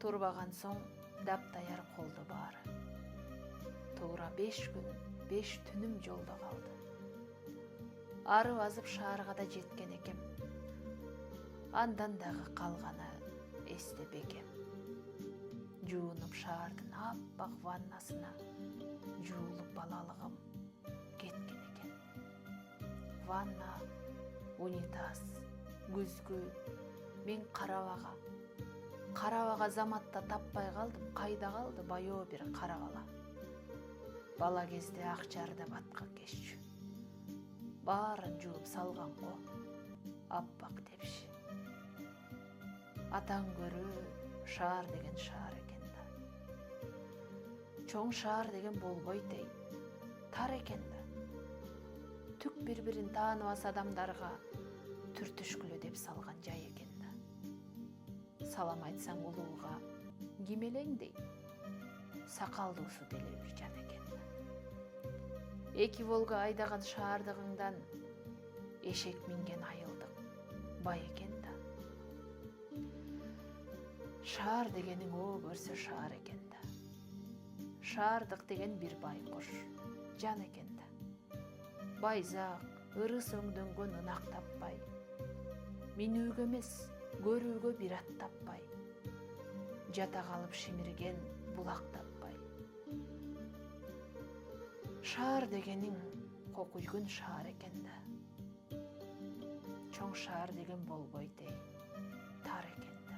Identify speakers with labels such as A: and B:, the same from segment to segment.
A: турбаган соң даптаяр колду баары. Туура 5 күн 5 түнүм жолдо калды. Арып азып шаарга да жеткен экем. Андан дагы калганы эсте бекем. Жуунуп шаардын аппак ваннасына жуулуп балалыгым кеткен экен. Ванна, унитаз, күзгү, мен карабага заматта таппай калдым. Кайда калды баяу бир кара бала. Бала кезде акчарда баткан кешчү. Баарын жууп салган го, аппак тепши. Атаң көрүү шаар деген шаар экен да. Чоң шаар деген болбойт эй, тар экен да. Түк бири-бирин тааныбас адамдарга түртүшкүлө деп салган жай экен да. Салам айтсаң улууга ким элең дейт, сакалдуусу деле бир жан экен да. 2 волга айдаган шаардыгыңдан эшек минген айылдык бай экен да. Шаар дегениң о көрсө шаар экен да. Шаардык деген бир байкуш жан экен да. Байзак, ырыс өңдөнгөн ынак таппай, минүүгө эмес, көрүүгө бир ат таппай, жата калып шимирген булак таппай. Шаар дегениң кокуйгун шаар экен да. Чоң шаар деген болбойт эй, тар экен да.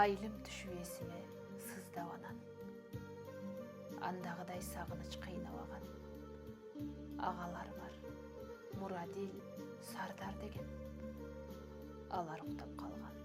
A: Айылым түшүп эсиме сыздап анан. Андагыдай сагыныч кыйнабаган. Агалар бар, Мурадил, Сардар деген. Алар уктап калган.